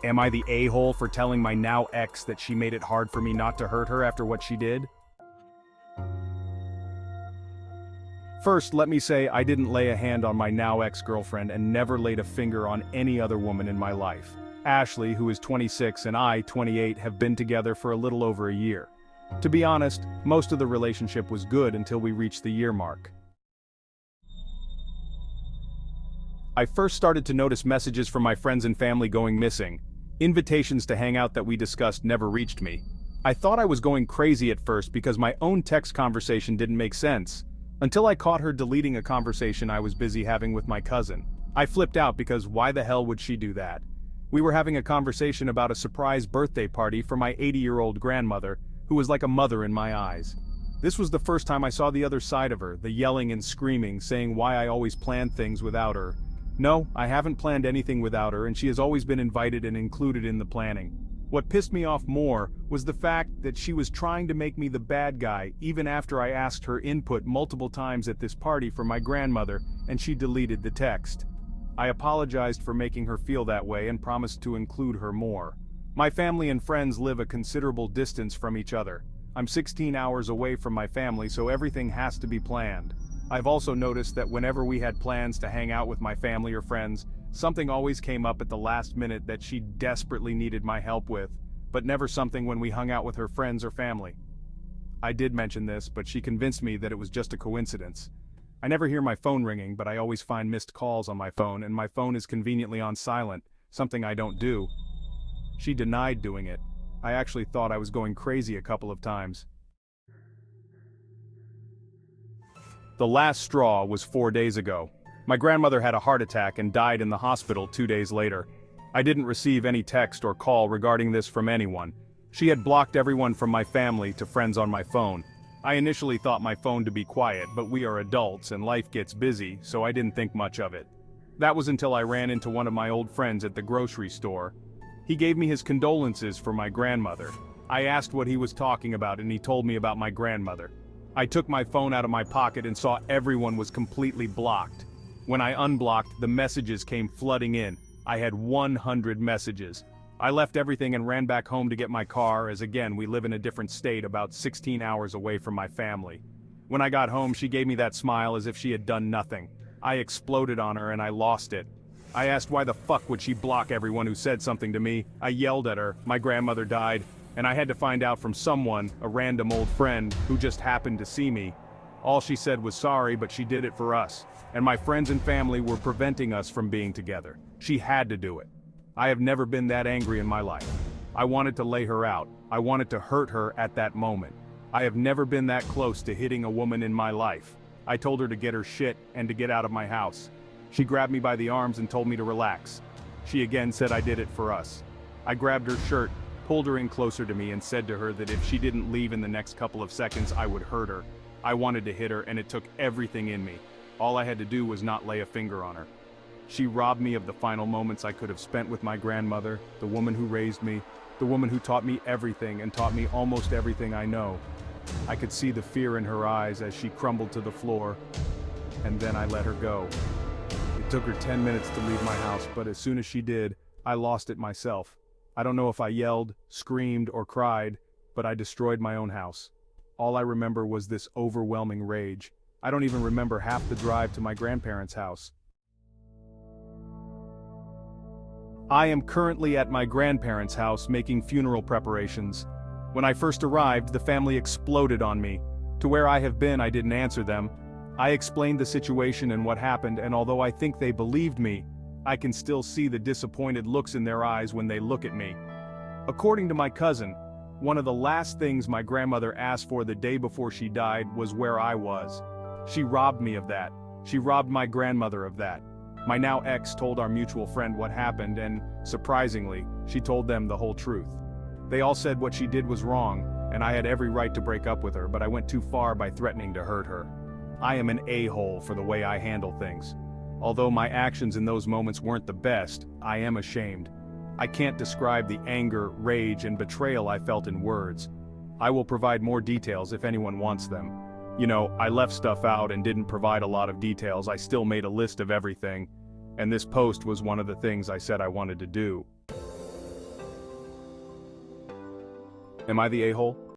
Am I the a-hole for telling my now ex that she made it hard for me not to hurt her after what she did? First, let me say I didn't lay a hand on my now ex-girlfriend and never laid a finger on any other woman in my life. Ashley, who is 26, and I, 28, have been together for a little over a year. To be honest, most of the relationship was good until we reached the year mark. I first started to notice messages from my friends and family going missing. Invitations to hang out that we discussed never reached me. I thought I was going crazy at first because my own text conversation didn't make sense. Until I caught her deleting a conversation I was busy having with my cousin. I flipped out because why the hell would she do that? We were having a conversation about a surprise birthday party for my 80-year-old grandmother, who was like a mother in my eyes. This was the first time I saw the other side of her, the yelling and screaming, saying why I always planned things without her. No, I haven't planned anything without her, and she has always been invited and included in the planning. What pissed me off more was the fact that she was trying to make me the bad guy even after I asked her input multiple times at this party for my grandmother, and she deleted the text. I apologized for making her feel that way and promised to include her more. My family and friends live a considerable distance from each other. I'm 16 hours away from my family, so everything has to be planned. I've also noticed that whenever we had plans to hang out with my family or friends, something always came up at the last minute that she desperately needed my help with, but never something when we hung out with her friends or family. I did mention this, but she convinced me that it was just a coincidence. I never hear my phone ringing, but I always find missed calls on my phone, and my phone is conveniently on silent, something I don't do. She denied doing it. I actually thought I was going crazy a couple of times. The last straw was 4 days ago. My grandmother had a heart attack and died in the hospital 2 days later. I didn't receive any text or call regarding this from anyone. She had blocked everyone from my family to friends on my phone. I initially thought my phone to be quiet, but we are adults and life gets busy, so I didn't think much of it. That was until I ran into one of my old friends at the grocery store. He gave me his condolences for my grandmother. I asked what he was talking about and he told me about my grandmother. I took my phone out of my pocket and saw everyone was completely blocked. When I unblocked, the messages came flooding in. I had 100 messages. I left everything and ran back home to get my car, as again we live in a different state about 16 hours away from my family. When I got home, she gave me that smile as if she had done nothing. I exploded on her and I lost it. I asked why the fuck would she block everyone who said something to me. I yelled at her, my grandmother died, and I had to find out from someone, a random old friend, who just happened to see me. All she said was sorry, but she did it for us, and my friends and family were preventing us from being together. She had to do it. I have never been that angry in my life. I wanted to lay her out. I wanted to hurt her at that moment. I have never been that close to hitting a woman in my life. I told her to get her shit and to get out of my house. She grabbed me by the arms and told me to relax. She again said I did it for us. I grabbed her shirt, pulled her in closer to me and said to her that if she didn't leave in the next couple of seconds, I would hurt her. I wanted to hit her and it took everything in me. All I had to do was not lay a finger on her. She robbed me of the final moments I could have spent with my grandmother, the woman who raised me, the woman who taught me everything and taught me almost everything I know. I could see the fear in her eyes as she crumbled to the floor, and then I let her go. It took her 10 minutes to leave my house, but as soon as she did, I lost it myself. I don't know if I yelled, screamed, or cried, but I destroyed my own house. All I remember was this overwhelming rage. I don't even remember half the drive to my grandparents' house. I am currently at my grandparents' house making funeral preparations. When I first arrived, the family exploded on me. To where I have been, I didn't answer them. I explained the situation and what happened, and although I think they believed me, I can still see the disappointed looks in their eyes when they look at me. According to my cousin, one of the last things my grandmother asked for the day before she died was where I was. She robbed me of that. She robbed my grandmother of that. My now ex told our mutual friend what happened and, surprisingly, she told them the whole truth. They all said what she did was wrong, and I had every right to break up with her, but I went too far by threatening to hurt her. I am an a-hole for the way I handle things. Although my actions in those moments weren't the best, I am ashamed. I can't describe the anger, rage, and betrayal I felt in words. I will provide more details if anyone wants them. You know, I left stuff out and didn't provide a lot of details. I still made a list of everything, and this post was one of the things I said I wanted to do. Am I the a-hole?